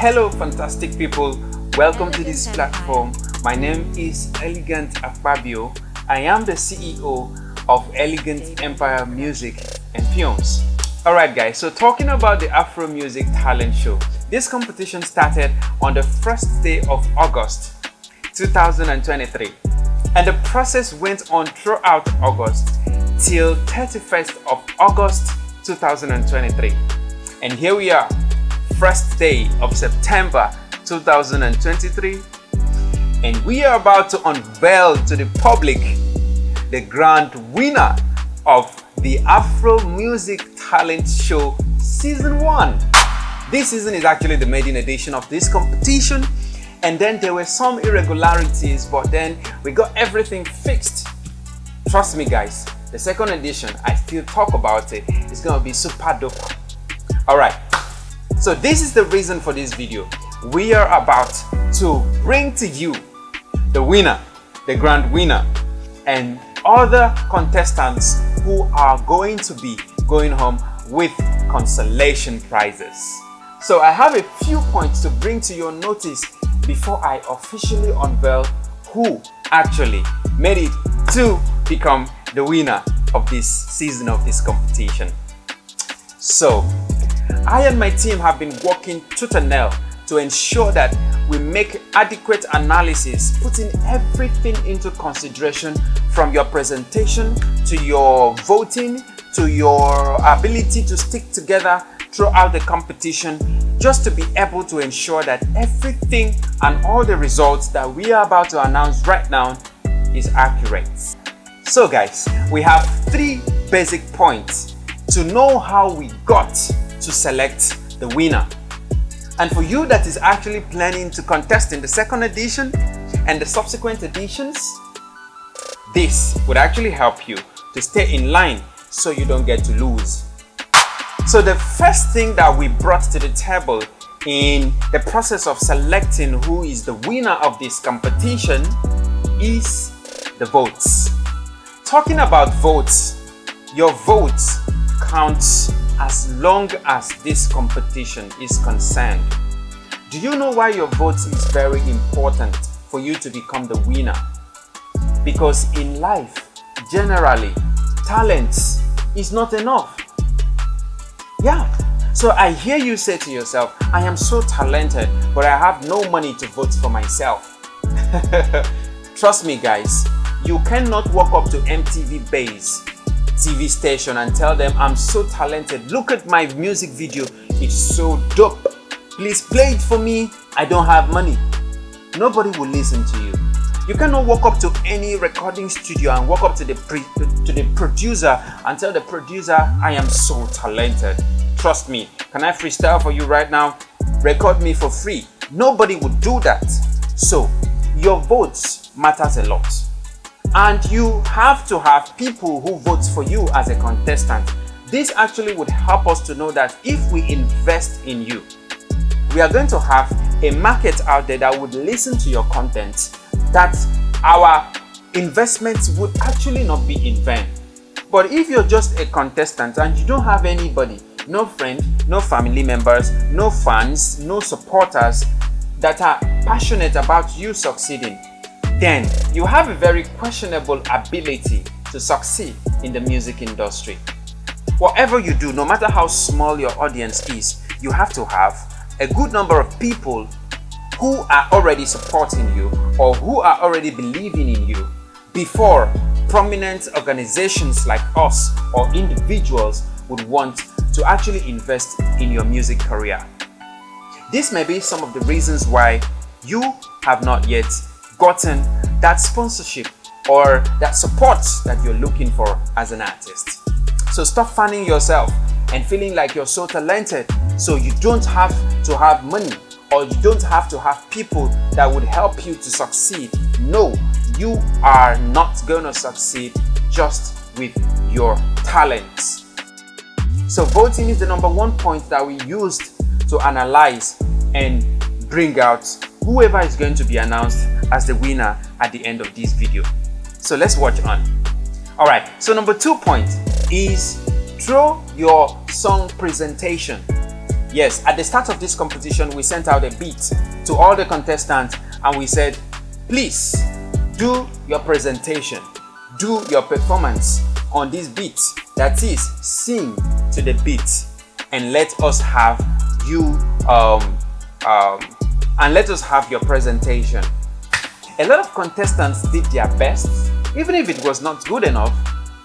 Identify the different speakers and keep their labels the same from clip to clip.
Speaker 1: Hello fantastic people, welcome to this platform. My name is Elegant Akpabio. I am the CEO of Elegant Empire Music and Films. Alright guys, so talking about the Afro Music Talent Show. This competition started on the first day of August 2023 and the process went on throughout August till 31st of August 2023. And here we are, first day of September 2023, and we are about to unveil to the public the grand winner of the Afro Music Talent Show Season 1. This season is actually the maiden edition of this competition, and then there were some irregularities, but then we got everything fixed. Trust me guys, the second edition, I still talk about it, it's gonna be super dope. Alright, so this is the reason for this video. We are about to bring to you the winner, the grand winner, and other contestants who are going to be going home with consolation prizes. So I have a few points to bring to your notice before I officially unveil who actually made it to become the winner of this season of this competition. So I and my team have been working tooth and nail to ensure that we make adequate analysis, putting everything into consideration from your presentation to your voting to your ability to stick together throughout the competition, just to be able to ensure that everything and all the results that we are about to announce right now is accurate. So guys, we have 3 basic points to know how we got to select the winner. And for you that is actually planning to contest in the second edition and the subsequent editions, this would actually help you to stay in line so you don't get to lose. So the first thing that we brought to the table in the process of selecting who is the winner of this competition is the votes. Talking about votes, your vote counts as long as this competition is concerned. Do you know why your vote is very important for you to become the winner? Because in life, generally, talent is not enough. Yeah, so I hear you say to yourself, I am so talented, but I have no money to vote for myself. Trust me guys, you cannot walk up to MTV Base TV station and tell them, I'm so talented, look at my music video, it's so dope, please play it for me, I don't have money. Nobody will listen to you. You cannot walk up to any recording studio and walk up to the producer and tell the producer, I am so talented, trust me, can I freestyle for you right now, record me for free. Nobody would do that. So your votes matters a lot. And you have to have people who vote for you as a contestant. This actually would help us to know that if we invest in you, we are going to have a market out there that would listen to your content, that our investments would actually not be in vain. But if you're just a contestant and you don't have anybody, no friend, no family members, no fans, no supporters that are passionate about you succeeding, then you have a very questionable ability to succeed in the music industry. Whatever you do, no matter how small your audience is, you have to have a good number of people who are already supporting you or who are already believing in you before prominent organizations like us or individuals would want to actually invest in your music career. This may be some of the reasons why you have not yet gotten that sponsorship or that support that you're looking for as an artist. So stop fanning yourself and feeling like you're so talented so you don't have to have money or you don't have to have people that would help you to succeed. No, you are not gonna succeed just with your talents. So voting is the #1 point that we used to analyze and bring out whoever is going to be announced as the winner at the end of this video. So let's watch on. Alright, so #2 point is through your song presentation. Yes, at the start of this competition, we sent out a beat to all the contestants and we said, please do your presentation, do your performance on this beat. That is, sing to the beat and let us have you your presentation. A lot of contestants did their best, even if it was not good enough,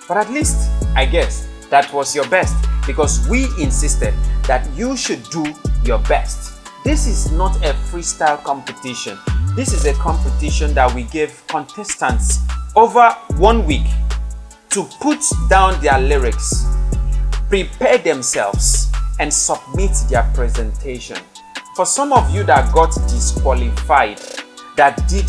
Speaker 1: but at least I guess that was your best, because we insisted that you should do your best. This is not a freestyle competition. This is a competition that we gave contestants over 1 week to put down their lyrics, prepare themselves, and submit their presentation. For some of you that got disqualified, that did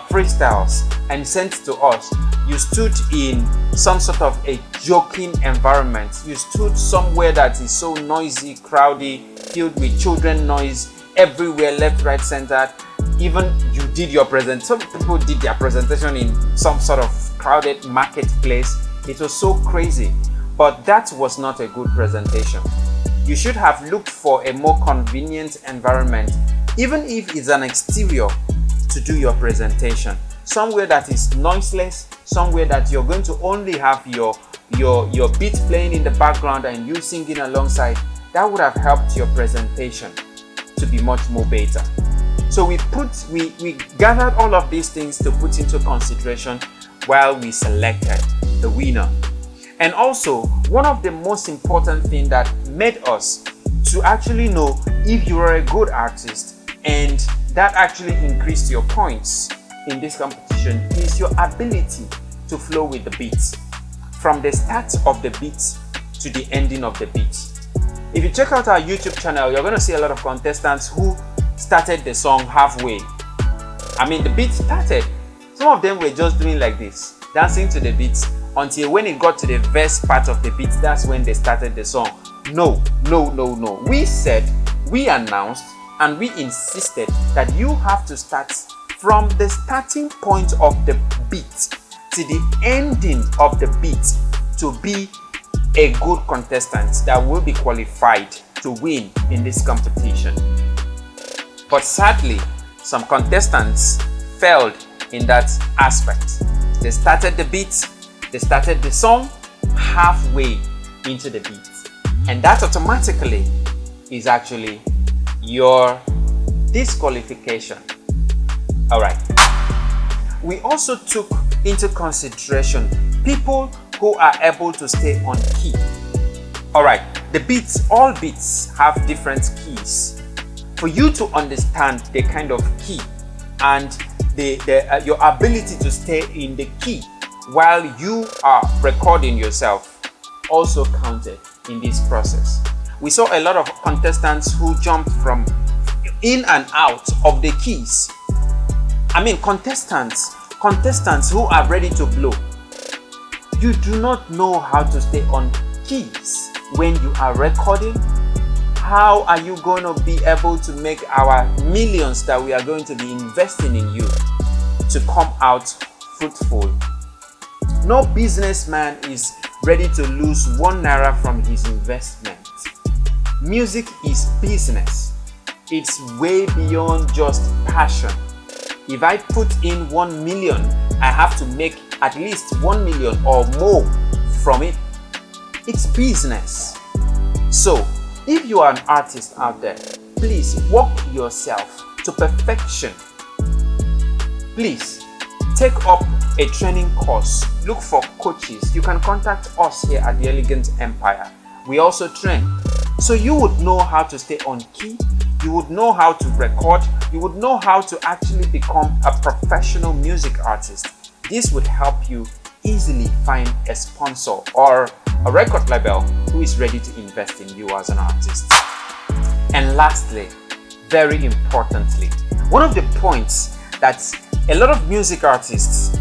Speaker 1: freestyles and sent to us, you stood in some sort of a joking environment. You stood somewhere that is so noisy, crowded, filled with children noise everywhere, left, right, center. Even you did your some people did their presentation in some sort of crowded marketplace. It was so crazy, but that was not a good presentation. You should have looked for a more convenient environment, even if it's an exterior, to do your presentation. Somewhere that is noiseless, somewhere that you're going to only have your beat playing in the background and you singing alongside. That would have helped your presentation to be much more better. So we gathered all of these things to put into consideration while we selected the winner. And also, one of the most important things that made us to actually know if you are a good artist, and that actually increased your points in this competition, is your ability to flow with the beats, from the start of the beat to the ending of the beat. If you check out our YouTube channel, you're going to see a lot of contestants who started the song halfway. I mean, the beat started. Some of them were just doing like this, dancing to the beats, until when it got to the verse part of the beat, that's when they started the song. No. We announced and we insisted that you have to start from the starting point of the beat to the ending of the beat to be a good contestant that will be qualified to win in this competition. But sadly, some contestants failed in that aspect. They started the beat, they started the song halfway into the beat, and that automatically is actually your disqualification. All right. We also took into consideration people who are able to stay on key. All right, all beats have different keys. For you to understand the kind of key and your ability to stay in the key while you are recording yourself also counted in this process. We saw a lot of contestants who jumped from in and out of the keys. I mean, contestants who are ready to blow. You do not know how to stay on keys when you are recording. How are you going to be able to make our millions that we are going to be investing in you to come out fruitful? No businessman is ready to lose 1 naira from his investment. Music is business. It's way beyond just passion. If I put in 1 million, I have to make at least 1 million or more from it. It's business. So, if you are an artist out there, please work yourself to perfection. Please take up a training course. Look for coaches. You can contact us here at the Elegant Empire. We also train. So you would know how to stay on key. You would know how to record. You would know how to actually become a professional music artist. This would help you easily find a sponsor or a record label who is ready to invest in you as an artist. And lastly, very importantly, one of the points that a lot of music artists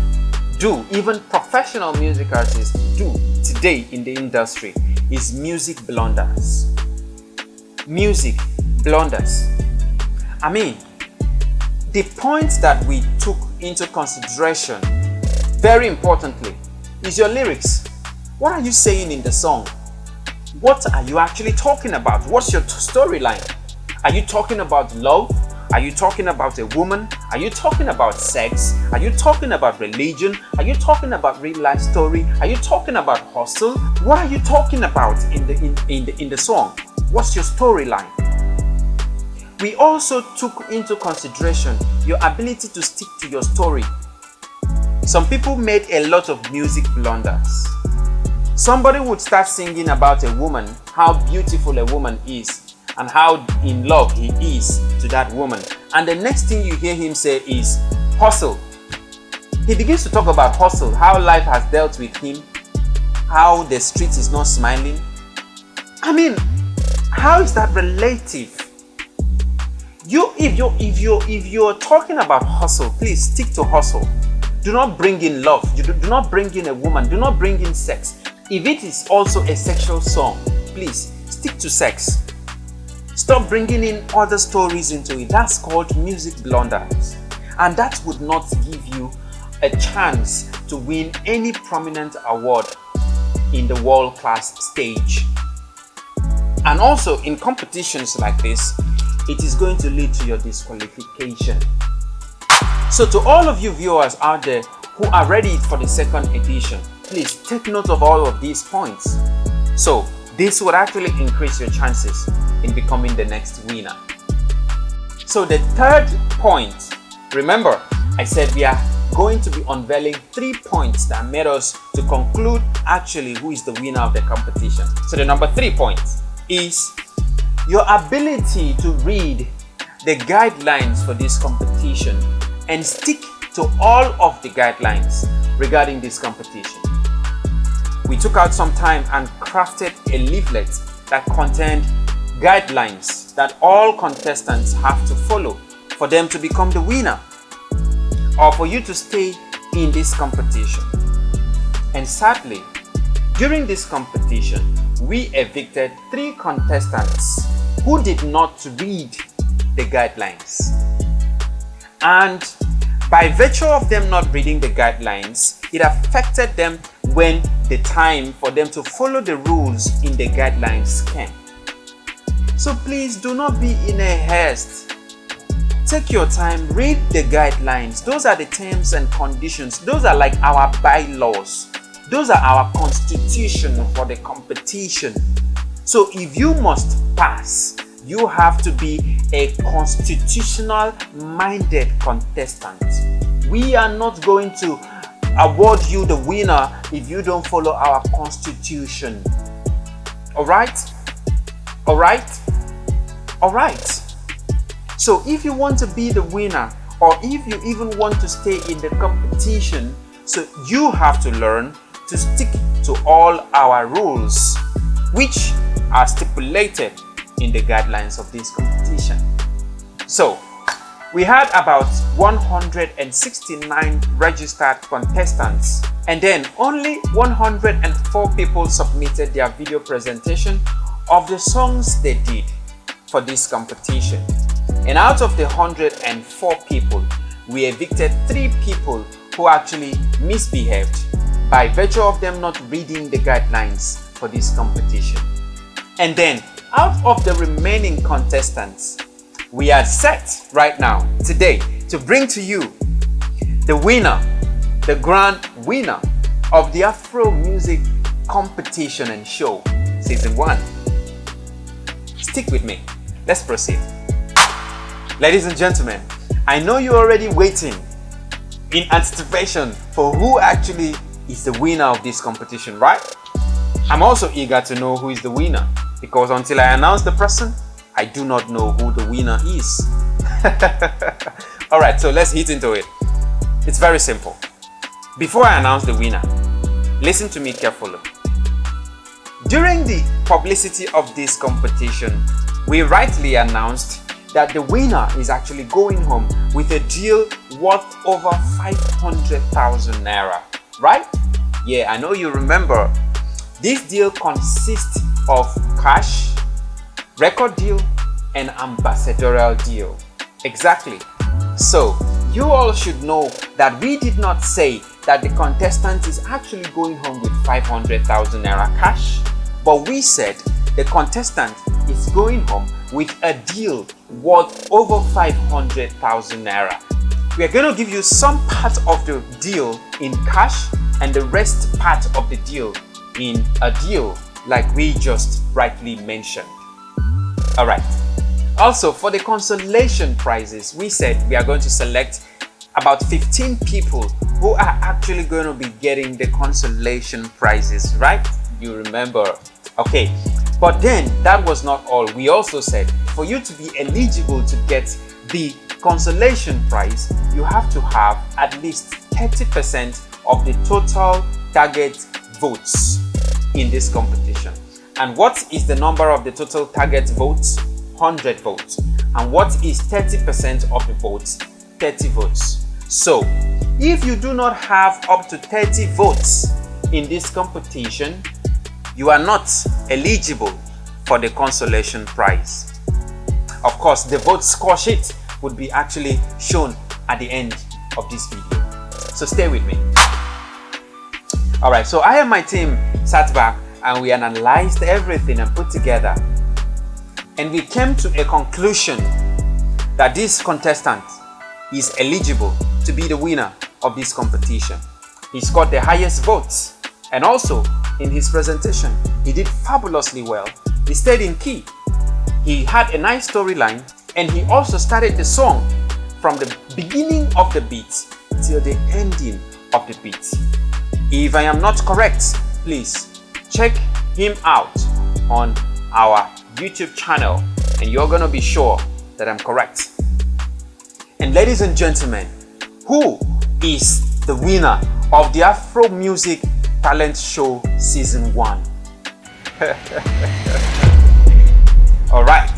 Speaker 1: do, even professional music artists do today in the industry, is music blunders. Music blunders. I mean, the points that we took into consideration, very importantly, is your lyrics. What are you saying in the song? What are you actually talking about? What's your storyline? Are you talking about love? Are you talking about a woman? Are you talking about sex? Are you talking about religion? Are you talking about real life story? Are you talking about hustle? What are you talking about in the song? What's your storyline? We also took into consideration your ability to stick to your story. Some people made a lot of music blunders. Somebody would start singing about a woman, how beautiful a woman is, and how in love he is to that woman. And the next thing you hear him say is hustle. He begins to talk about hustle, how life has dealt with him, how the street is not smiling. I mean, how is that relative? If you're talking about hustle, please stick to hustle. Do not bring in love. Do not bring in a woman. Do not bring in sex. If it is also a sexual song, please stick to sex. Stop bringing in other stories into it. That's called music blunders. And that would not give you a chance to win any prominent award in the world-class stage. And also in competitions like this, it is going to lead to your disqualification. So to all of you viewers out there who are ready for the second edition, please take note of all of these points. So this would actually increase your chances in becoming the next winner. So the third point, remember I said we are going to be unveiling 3 points that made us to conclude actually who is the winner of the competition. So the number 3 point is your ability to read the guidelines for this competition and stick to all of the guidelines regarding this competition. We took out some time and crafted a leaflet that contained guidelines that all contestants have to follow for them to become the winner or for you to stay in this competition. And sadly, during this competition, we evicted 3 contestants who did not read the guidelines. And by virtue of them not reading the guidelines, it affected them when the time for them to follow the rules in the guidelines came. So please do not be in a haste. Take your time, read the guidelines. Those are the terms and conditions. Those are like our bylaws. Those are our constitution for the competition. So if you must pass, you have to be a constitutional minded contestant. We are not going to award you the winner if you don't follow our constitution. Alright? Alright? Alright. So if you want to be the winner, or if you even want to stay in the competition, so you have to learn to stick to all our rules, which are stipulated in the guidelines of this competition. So we had about 169 registered contestants, and then only 104 people submitted their video presentation of the songs they did for this competition. And out of the 104 people, we evicted 3 people who actually misbehaved by virtue of them not reading the guidelines for this competition. And then out of the remaining contestants, we are set right now, today, to bring to you the winner, the grand winner of the Afro Music Competition and Show Season 1. Stick with me. Let's proceed. Ladies and gentlemen, I know you're already waiting in anticipation for who actually is the winner of this competition, right? I'm also eager to know who is the winner, because until I announce the person, I do not know who the winner is. Alright, so let's hit into it. It's very simple. Before I announce the winner, listen to me carefully. During the publicity of this competition, we rightly announced that the winner is actually going home with a deal worth over 500,000 naira, right? Yeah, I know you remember. This deal consists of cash, record deal, and ambassadorial deal. Exactly. So you all should know that we did not say that the contestant is actually going home with 500,000 naira cash, But we said the contestant is going home with a deal worth over 500,000 naira. We are going to give you some part of the deal in cash and the rest part of the deal in a deal like we just rightly mentioned. Alright. Also, for the consolation prizes, we said we are going to select about 15 people who are actually going to be getting the consolation prizes, right? You remember? Okay. But then that was not all. We also said for you to be eligible to get the consolation prize, you have to have at least 30% of the total target votes in this competition. And what is the number of the total target votes? 100 votes. And what is 30% of the votes? 30 votes. So if you do not have up to 30 votes in this competition, you are not eligible for the consolation prize. Of course, the vote score sheet would be actually shown at the end of this video. So stay with me. Alright, so I and my team sat back and we analyzed everything and put together. And we came to a conclusion that this contestant is eligible to be the winner of this competition. He scored the highest votes, and also in his presentation, he did fabulously well. He stayed in key. He had a nice storyline, and he also started the song from the beginning of the beat till the ending of the beat. If I am not correct, please check him out on our YouTube channel and you're gonna be sure that I'm correct. And ladies and gentlemen, who is the winner of the AFROMUSIC Talent Show Season 1? Alright,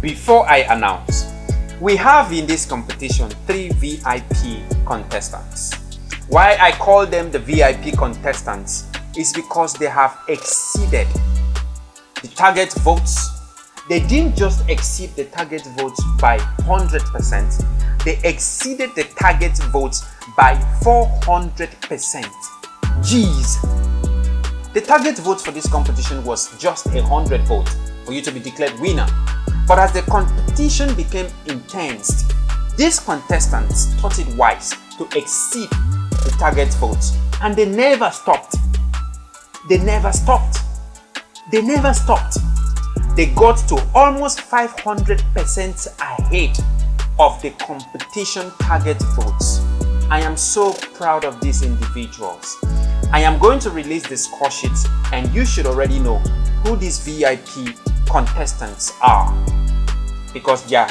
Speaker 1: before I announce, we have in this competition 3 VIP contestants. Why I call them the VIP contestants is because they have exceeded the target votes. They didn't just exceed the target votes by 100%, they exceeded the target votes by 400%. Jeez! The target vote for this competition was just 100 votes for you to be declared winner. But as the competition became intense, these contestants thought it wise to exceed the target votes, and they never stopped. They never stopped. They never stopped. They got to almost 500% ahead of the competition target votes. I am so proud of these individuals. I am going to release the score sheets, and you should already know who these VIP contestants are, because their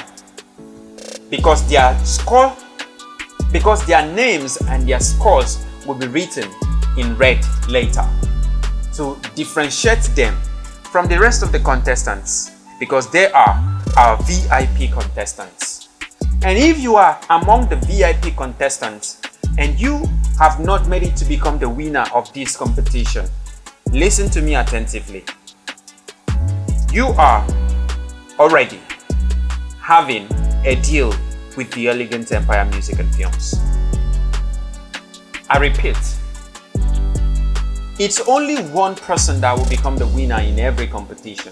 Speaker 1: names and their scores will be written in red later to differentiate them from the rest of the contestants, because they are our VIP contestants. And if you are among the VIP contestants and you have not made it to become the winner of this competition, listen to me attentively. You are already having a deal with the Elegant Empire Music and Films. I repeat, it's only one person that will become the winner in every competition.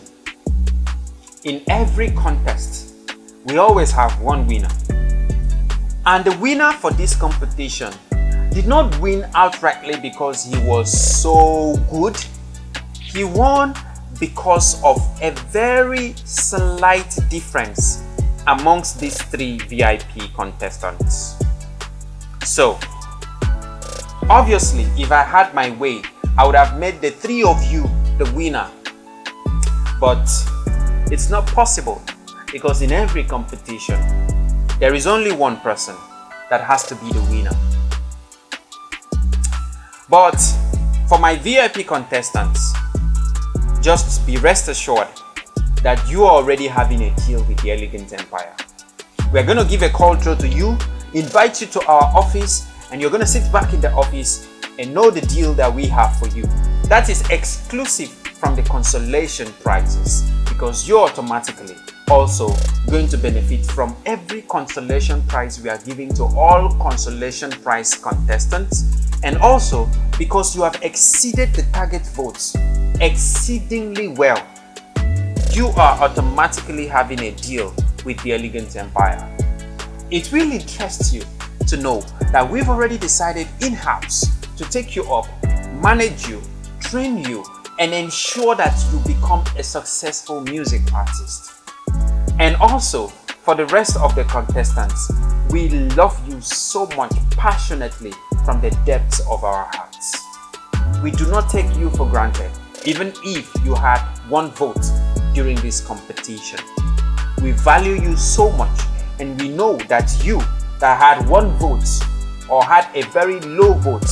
Speaker 1: In every contest, we always have one winner. And the winner for this competition did not win outrightly because he was so good. He won because of a very slight difference amongst these 3 VIP contestants. So, obviously, if I had my way, I would have made the 3 of you the winner. But it's not possible, because in every competition, there is only one person that has to be the winner. But for my VIP contestants, just be rest assured that you are already having a deal with the Elegant Empire. We are going to give a call through to you, invite you to our office, and you're going to sit back in the office and know the deal that we have for you. That is exclusive from the consolation prizes, because you're automatically also going to benefit from every consolation prize we are giving to all consolation prize contestants, and also because you have exceeded the target votes exceedingly well, you are automatically having a deal with the Elegant Empire. It will interest you to know that we've already decided in-house to take you up, manage you, train you, and ensure that you become a successful music artist. And also, for the rest of the contestants, we love you so much passionately from the depths of our hearts. We do not take you for granted, even if you had one vote during this competition. We value you so much, and we know that you that had one vote or had a very low vote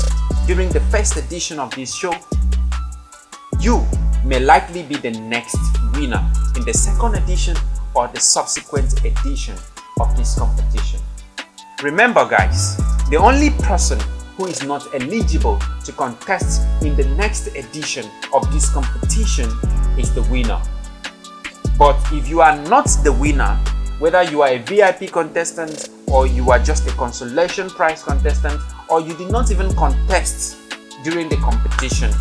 Speaker 1: during the first edition of this show, you may likely be the next winner in the second edition or the subsequent edition of this competition. Remember guys, the only person who is not eligible to contest in the next edition of this competition is the winner. But if you are not the winner, whether you are a VIP contestant or you are just a consolation prize contestant or you did not even contest during the competition,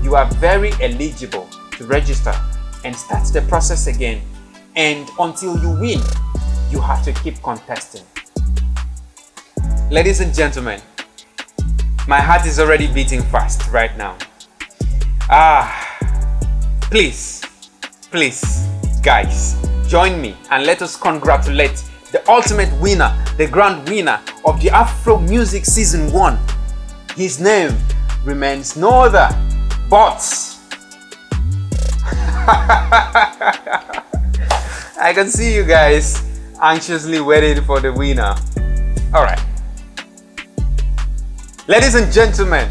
Speaker 1: you are very eligible to register and start the process again. And until you win, you have to keep contesting. Ladies and gentlemen, my heart is already beating fast right now. Please, guys, join me and let us congratulate the ultimate winner, the grand winner of the Afro Music Season 1. His name remains no other but I can see you guys anxiously waiting for the winner. Alright. Ladies and gentlemen,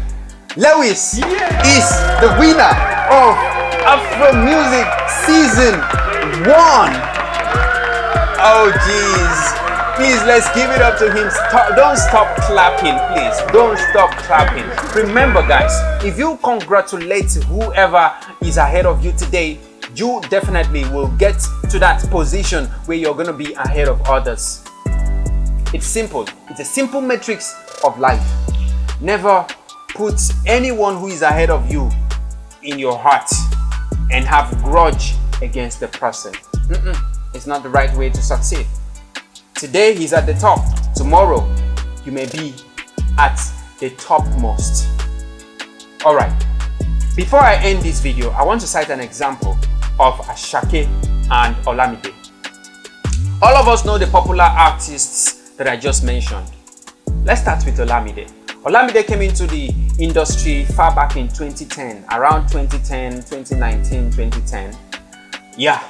Speaker 1: LEWIZ is the winner of Afro Music Season 1. Oh jeez. Please, let's give it up to him. Don't stop clapping, please. Don't stop clapping. Remember guys, if you congratulate whoever is ahead of you today, you definitely will get to that position where you're going to be ahead of others. It's simple. It's a simple matrix of life. Never put anyone who is ahead of you in your heart and have grudge against the person. It's not the right way to succeed. Today he's at the top. Tomorrow you may be at the topmost. Alright, before I end this video, I want to cite an example of Asake and Olamide. All of us know the popular artists that I just mentioned. Let's start with Olamide. Olamide came into the industry far back in 2010, around 2010, 2019, 2010. Yeah,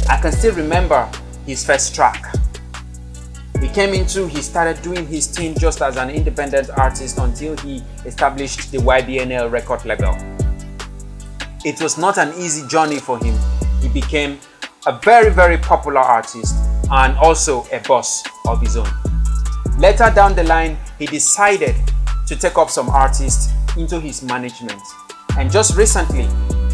Speaker 1: I can still remember his first track. He started doing his thing just as an independent artist until he established the YBNL record label. It was not an easy journey for him. He became a very, very popular artist and also a boss of his own. Later down the line, he decided to take up some artists into his management. And just recently,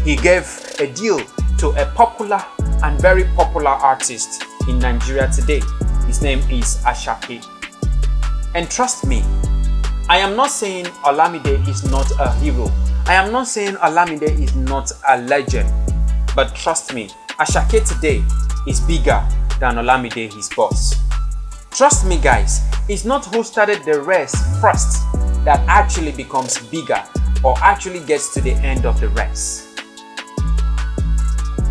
Speaker 1: he gave a deal to a popular and very popular artist in Nigeria today. His name is Asake. And trust me, I am not saying Olamide is not a hero. I am not saying Olamide is not a legend. But trust me, Asake today is bigger than Olamide, his boss. Trust me guys, it's not who started the race first that actually becomes bigger or actually gets to the end of the race.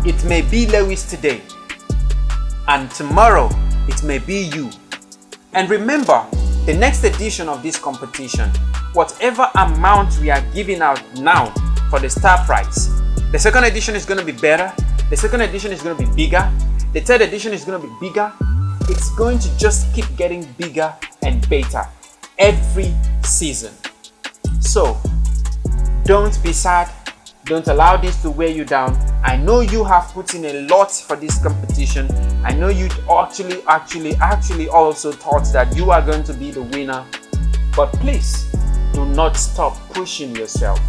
Speaker 1: It may be LEWIZ today, and tomorrow it may be you. And remember, the next edition of this competition, whatever amount we are giving out now for the star prize, the second edition is going to be better, the second edition is going to be bigger, the third edition is going to be bigger. It's going to just keep getting bigger and better every season. So don't be sad. Don't allow this to weigh you down. I know you have put in a lot for this competition. I know you actually also thought that you are going to be the winner. But please do not stop pushing yourself.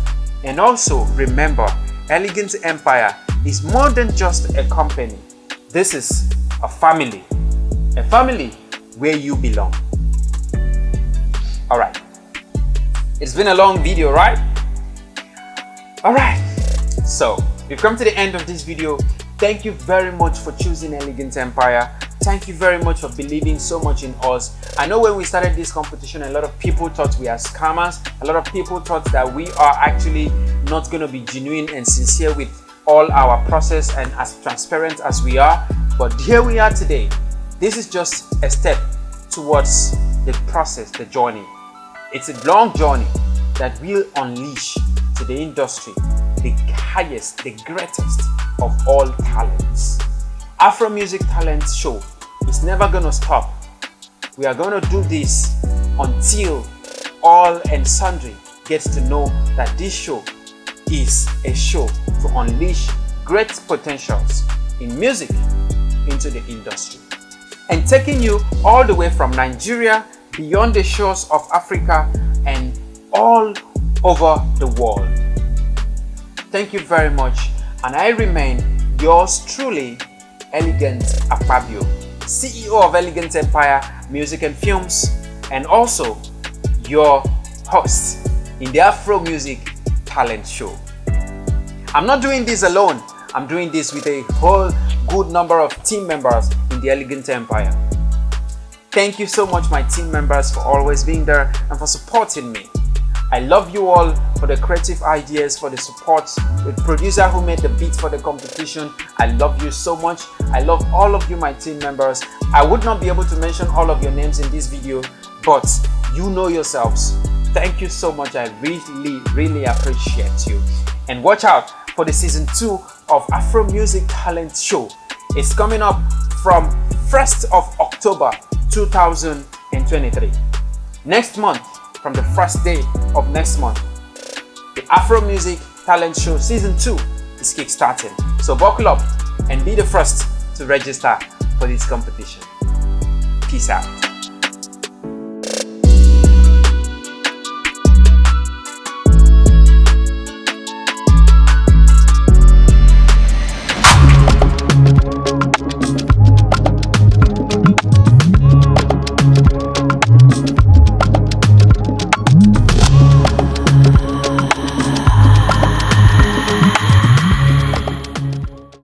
Speaker 1: And also remember, Elegant Empire is more than just a company. This is a family where you belong. Alright, it's been a long video, right? Alright, so We've come to the end of this video. Thank you very much for choosing Elegant Empire. Thank you very much for believing so much in us. I know when we started this competition, a lot of people thought we are scammers. A lot of people thought that we are actually not going to be genuine and sincere with all our process and as transparent as we are. But here we are today. This is just a step towards the process, the journey. It's a long journey that will unleash to the industry the highest, the greatest of all talents. AFROMUSIC Talent Show is never going to stop. We are going to do this until all and sundry gets to know that this show is a show to unleash great potentials in music into the industry. And taking you all the way from Nigeria, beyond the shores of Africa, and all over the world. Thank you very much, and I remain yours truly, Elegant Akpabio, CEO of Elegant Empire Music and Films, and also your host in the AFROMUSIC Talent Show. I'm not doing this alone. I'm doing this with a whole good number of team members in the Elegant Empire. Thank you so much, my team members, for always being there and for supporting me. I love you all for the creative ideas, for the support, the producer who made the beats for the competition. I love you so much. I love all of you, my team members. I would not be able to mention all of your names in this video, but you know yourselves. Thank you so much. I really appreciate you. And watch out for the season 2 of AFROMUSIC Talent Show. It's coming up from 1st of October 2023. Next month, from the first day of next month, the AFROMUSIC Talent Show Season 2 is kickstarting. So buckle up and be the first to register for this competition. Peace out.